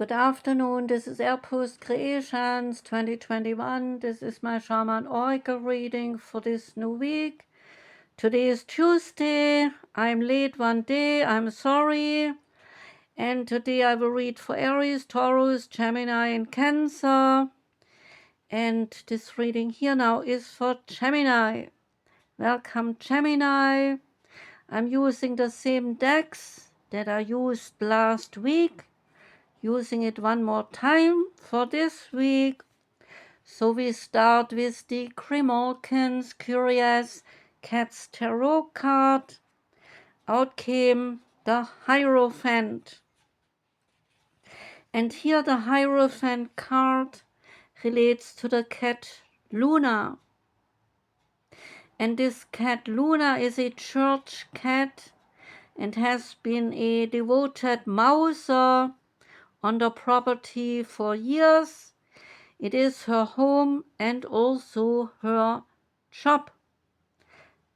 Good afternoon, this is Airpost Creations 2021. This is my Shaman Oracle reading for this new week. Today is Tuesday. I'm late one day, I'm sorry. And today I will read for Aries, Taurus, Gemini and Cancer. And this reading here now is for Gemini. Welcome Gemini. I'm using the same decks that I used last week. Using it one more time for this week. So we start with the Grimalkin's Curious Cat's Tarot card. Out came the Hierophant. And here the Hierophant card relates to the cat Luna. And this cat Luna is a church cat and has been a devoted mouser on the property for years. It is her home and also her job.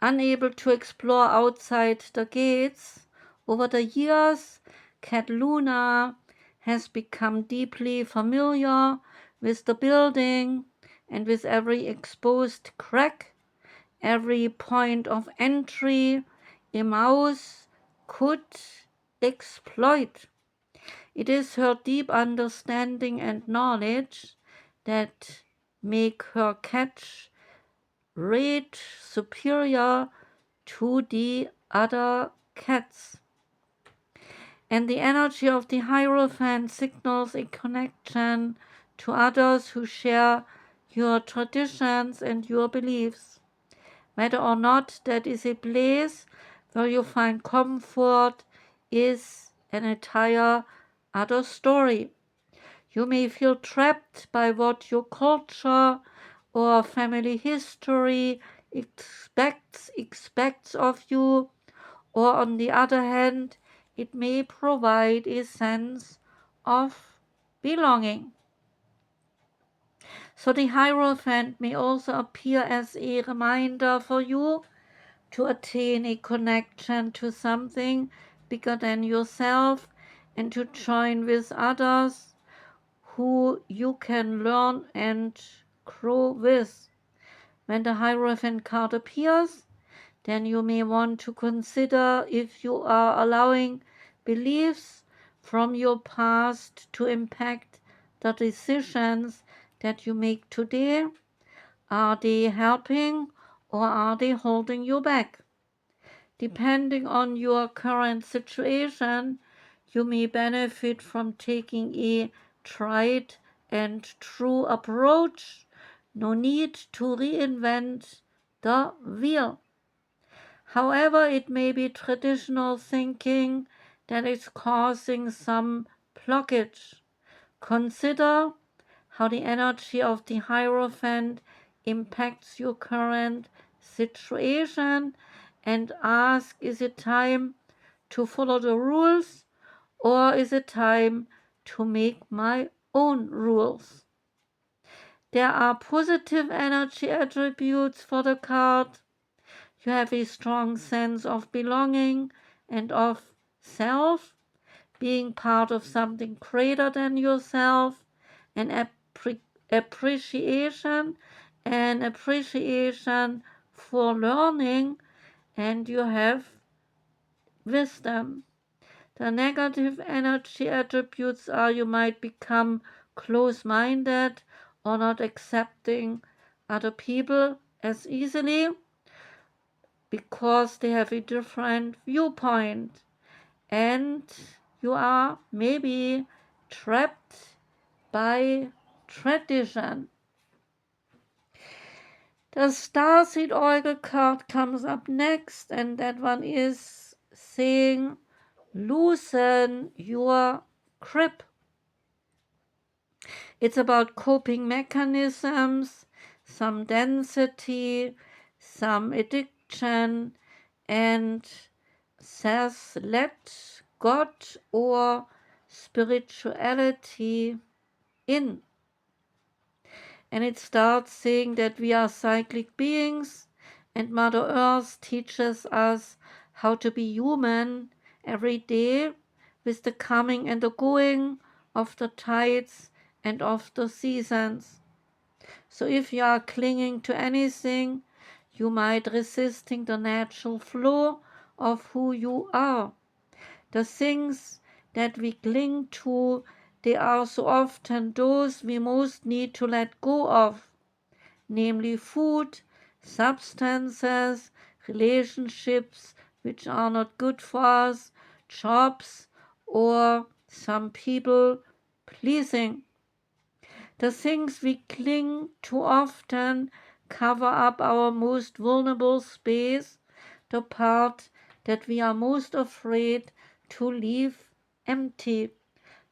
Unable to explore outside the gates, over the years, Cat Luna has become deeply familiar with the building and with every exposed crack, every point of entry a mouse could exploit. It is her deep understanding and knowledge that make her catch rate superior to the other cats. And the energy of the Hierophant signals a connection to others who share your traditions and your beliefs. Whether or not that is a place where you find comfort is an entire other story. You may feel trapped by what your culture or family history expects of you, or on the other hand, it may provide a sense of belonging. So the Hierophant may also appear as a reminder for you to attain a connection to something bigger than yourself and to join with others who you can learn and grow with. When the Hierophant card appears, then you may want to consider if you are allowing beliefs from your past to impact the decisions that you make today. Are they helping or are they holding you back? Depending on your current situation, you may benefit from taking a tried and true approach. No need to reinvent the wheel. However, it may be traditional thinking that is causing some blockage. Consider how the energy of the Hierophant impacts your current situation and ask, is it time to follow the rules or is it time to make my own rules? There are positive energy attributes for the card. You have a strong sense of belonging and of self, being part of something greater than yourself, an appreciation for learning, and you have wisdom. The negative energy attributes are you might become close-minded or not accepting other people as easily because they have a different viewpoint, and you are maybe trapped by tradition. The Starseed Oracle card comes up next, and that one is saying, loosen your grip. It's about coping mechanisms, some density, some addiction, and says let God or spirituality in. And it starts saying that we are cyclic beings and Mother Earth teaches us how to be human every day with the coming and the going of the tides and of the seasons. So if you are clinging to anything, you might resisting the natural flow of who you are. The things that we cling to, they are so often those we most need to let go of, namely food, substances, relationships which are not good for us, jobs, or some people pleasing. The things we cling to often cover up our most vulnerable space, the part that we are most afraid to leave empty,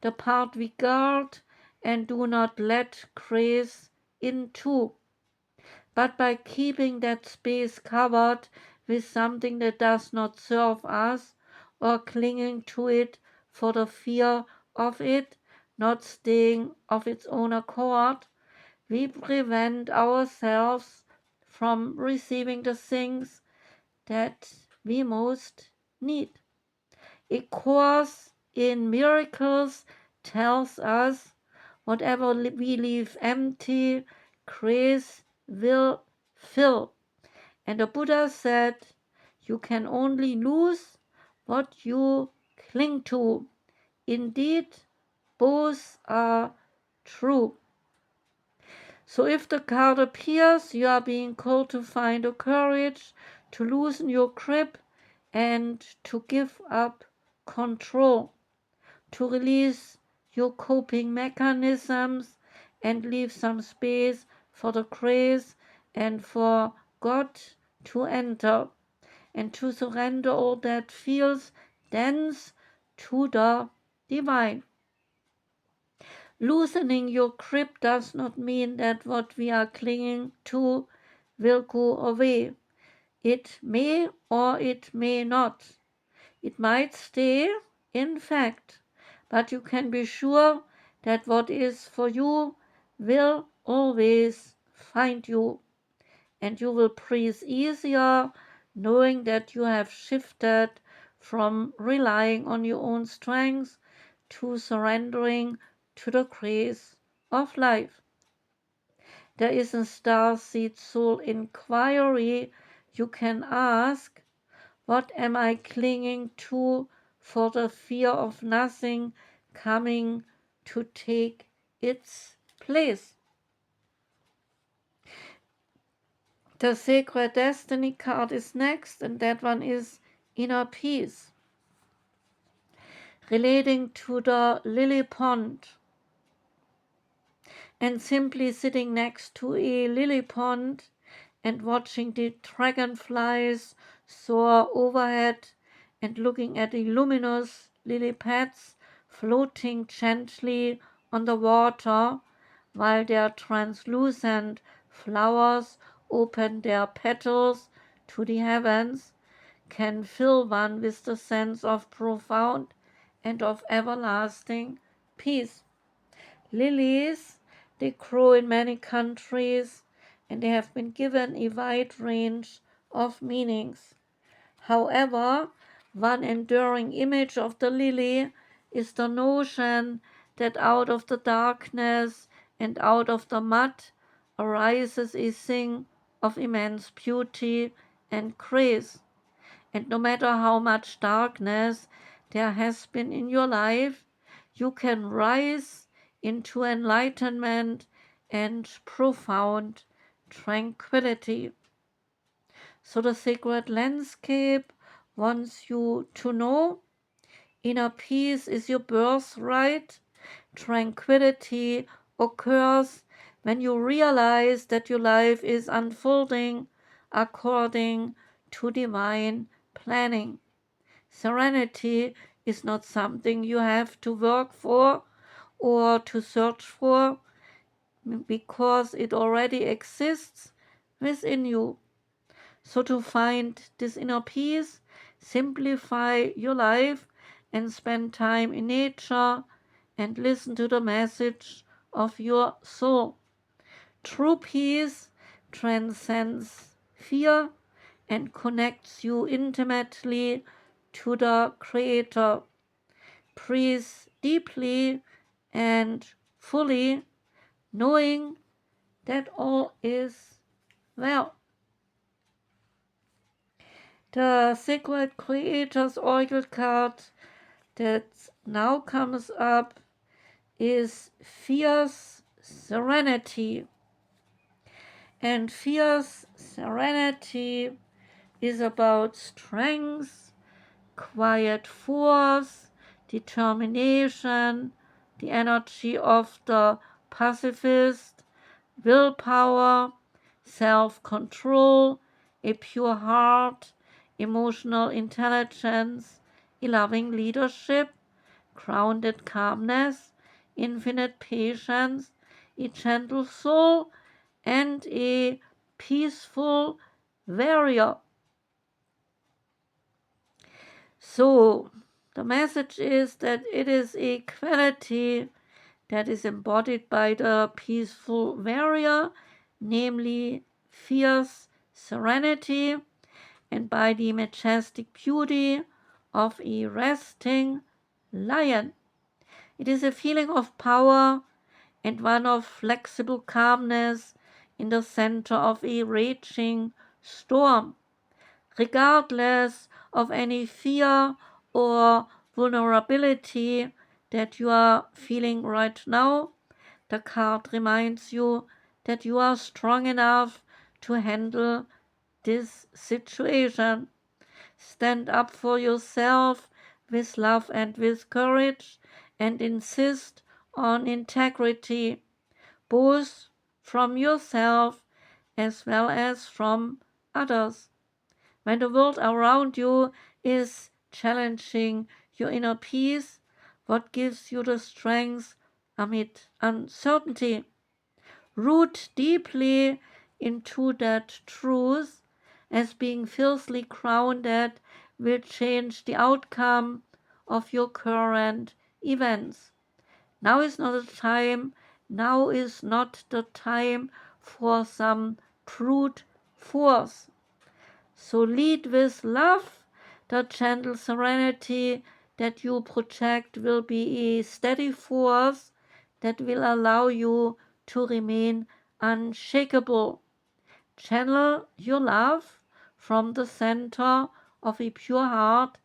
the part we guard and do not let grace into. But by keeping that space covered with something that does not serve us, or clinging to it for the fear of it not staying of its own accord, we prevent ourselves from receiving the things that we most need. A course in miracles tells us whatever we leave empty, grace will fill. And the Buddha said, you can only lose what you cling to. Indeed, both are true. So if the card appears, you are being called to find the courage to loosen your grip and to give up control, to release your coping mechanisms and leave some space for the grace and for God to enter, and to surrender all that feels dense to the divine. Loosening your grip does not mean that what we are clinging to will go away. It may or it may not. It might stay, in fact, but you can be sure that what is for you will always find you, and you will breathe easier knowing that you have shifted from relying on your own strength to surrendering to the grace of life. There is a Starseed soul inquiry you can ask. What am I clinging to for the fear of nothing coming to take its place? The Sacred Destiny card is next, and that one is Inner Peace, relating to the lily pond. And simply sitting next to a lily pond and watching the dragonflies soar overhead and looking at the luminous lily pads floating gently on the water while their translucent flowers open their petals to the heavens can fill one with the sense of profound and of everlasting peace. Lilies, they grow in many countries and they have been given a wide range of meanings. However, one enduring image of the lily is the notion that out of the darkness and out of the mud arises a thing of immense beauty and grace. And no matter how much darkness there has been in your life, you can rise into enlightenment and profound tranquility. So the sacred landscape wants you to know inner peace is your birthright. Tranquility occurs when you realize that your life is unfolding according to divine planning. Serenity is not something you have to work for or to search for, because it already exists within you. So to find this inner peace, simplify your life and spend time in nature and listen to the message of your soul. True peace transcends fear and connects you intimately to the Creator. Breathe deeply and fully knowing that all is well. The Sacred Creators Oracle card that now comes up is Fierce Serenity. And Fierce Serenity is about strength, quiet force, determination, the energy of the pacifist, willpower, self-control, a pure heart, emotional intelligence, a loving leadership, grounded calmness, infinite patience, a gentle soul, and a peaceful warrior. So, the message is that it is a quality that is embodied by the peaceful warrior, namely fierce serenity, and by the majestic beauty of a resting lion. It is a feeling of power and one of flexible calmness in the center of a raging storm, regardless of any fear or vulnerability that you are feeling right now. The card reminds you that you are strong enough to handle this situation. Stand up for yourself with love and with courage, and insist on integrity, both from yourself as well as from others. When the world around you is challenging your inner peace, what gives you the strength amid uncertainty? Root deeply into that truth, as being fiercely grounded will change the outcome of your current events. Now is not the time, now is not the time for some brute force. So lead with love. The gentle serenity that you project will be a steady force that will allow you to remain unshakable. Channel your love from the center of a pure heart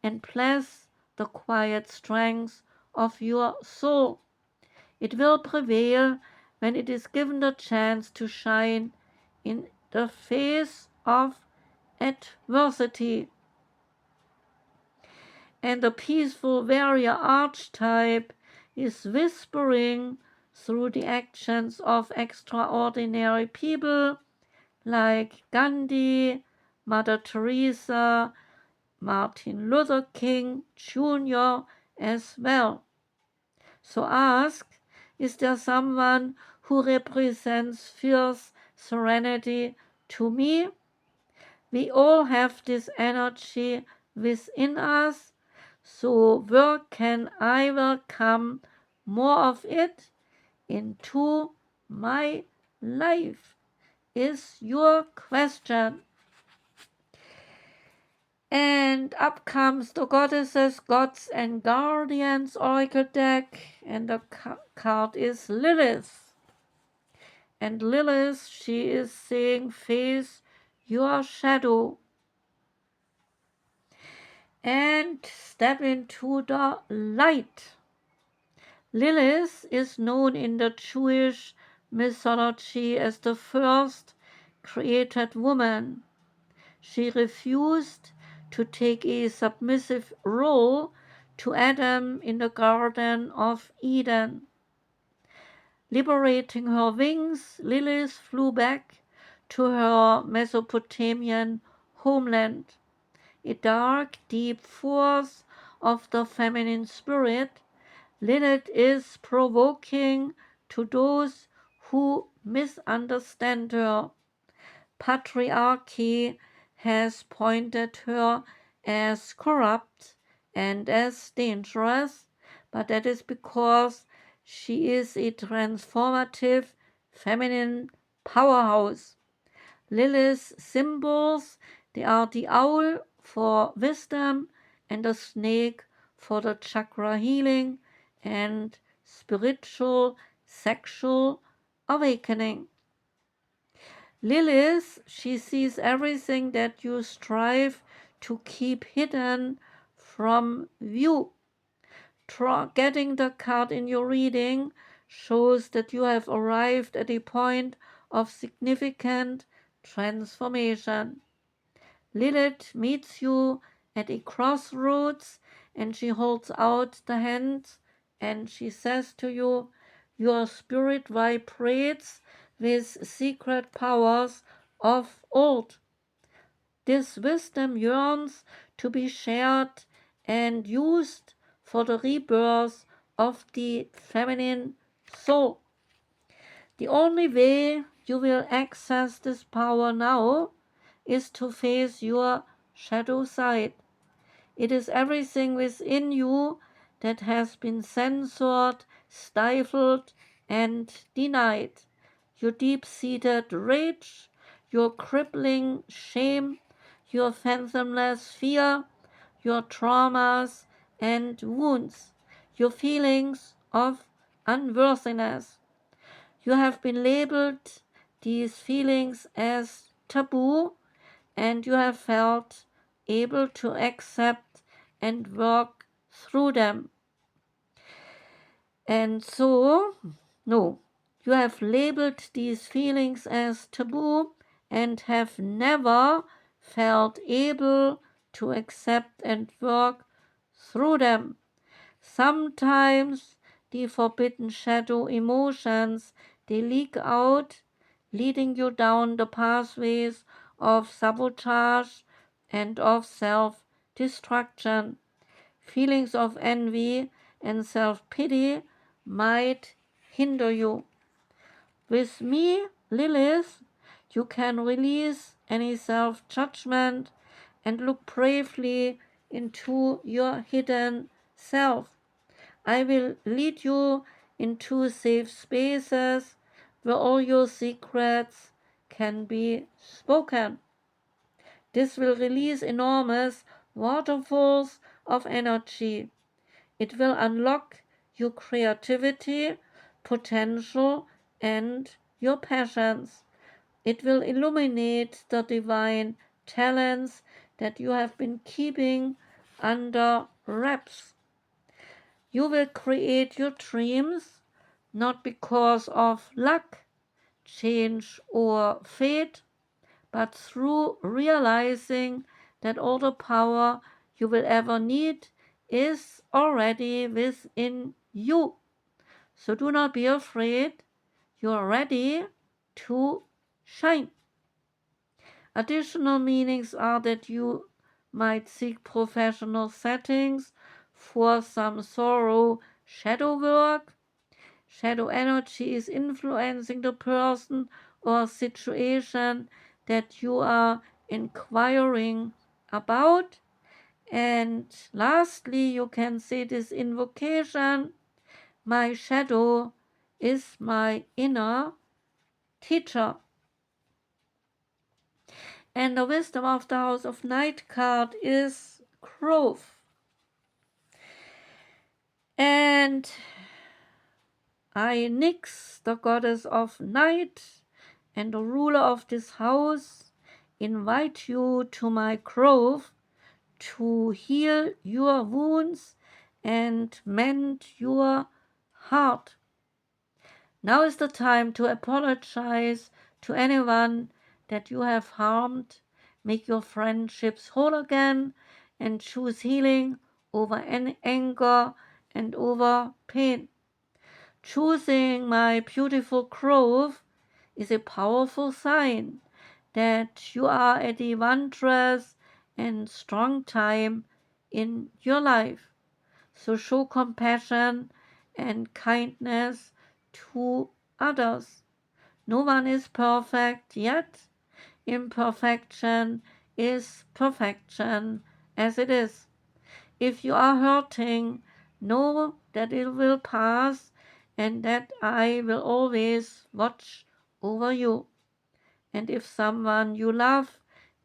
and bless the quiet strength of your soul. It will prevail when it is given the chance to shine in the face of adversity. And the peaceful warrior archetype is whispering through the actions of extraordinary people like Gandhi, Mother Teresa, Martin Luther King Jr. as well. So ask, is there someone who represents fierce serenity to me? We all have this energy within us, so where can I welcome more of it into my life? Is your question. And up comes the Goddesses, Gods and Guardians Oracle deck, and the card is Lilith. And Lilith, she is saying, face your shadow and step into the light. Lilith is known in the Jewish mythology as the first created woman. She refused to take a submissive role to Adam in the Garden of Eden. Liberating her wings, Lilith flew back to her Mesopotamian homeland. A dark, deep force of the feminine spirit, Lilith is provoking to those who misunderstand her. Patriarchy has pointed her as corrupt and as dangerous, but that is because she is a transformative feminine powerhouse. Lilith's symbols, they are the owl for wisdom and the snake for the chakra healing and spiritual, sexual awakening. Lilith, she sees everything that you strive to keep hidden from view. Getting the card in your reading shows that you have arrived at a point of significant transformation. Lilith meets you at a crossroads and she holds out the hand and she says to you, your spirit vibrates with secret powers of old. This wisdom yearns to be shared and used for the rebirth of the feminine soul. The only way you will access this power now is to face your shadow side. It is everything within you that has been censored, stifled, and denied. Your deep-seated rage, your crippling shame, your fathomless fear, your traumas and wounds, your feelings of unworthiness. You have been labeled these feelings as taboo, and you have felt able to accept and work through them. And so, no, you have labeled these feelings as taboo and have never felt able to accept and work through them. Sometimes the forbidden shadow emotions, they leak out, leading you down the pathways of sabotage and of self-destruction. Feelings of envy and self-pity might hinder you. With me, Lilith, you can release any self-judgment and look bravely into your hidden self. I will lead you into safe spaces where all your secrets can be spoken. This will release enormous waterfalls of energy. It will unlock your creativity, potential, and your passions. It will illuminate the divine talents that you have been keeping under wraps. You will create your dreams not because of luck, change, or fate, but through realizing that all the power you will ever need is already within you. So do not be afraid. You are ready to shine. Additional meanings are that you might seek professional settings for some thorough shadow work. Shadow energy is influencing the person or situation that you are inquiring about. And lastly, you can say this invocation, my shadow is my inner teacher. And the wisdom of the House of Night card is growth. And I, Nyx, the goddess of night and the ruler of this house, invite you to my grove to heal your wounds and mend your heart. Now is the time to apologize to anyone that you have harmed, make your friendships whole again, and choose healing over anger and over pain. Choosing my beautiful grove is a powerful sign that you are at a wondrous and strong time in your life. So show compassion and kindness to others. No one is perfect, yet imperfection is perfection as it is. If you are hurting, know that it will pass and that I will always watch over you. And if someone you love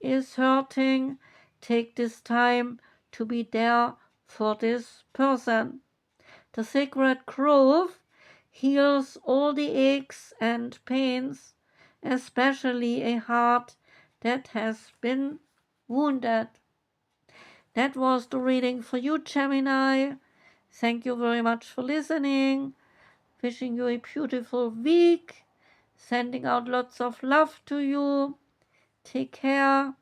is hurting, take this time to be there for this person. The sacred grove heals all the aches and pains, especially a heart that has been wounded. That was the reading for you, Gemini. Thank you very much for listening. Wishing you a beautiful week. Sending out lots of love to you. Take care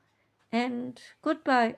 and goodbye.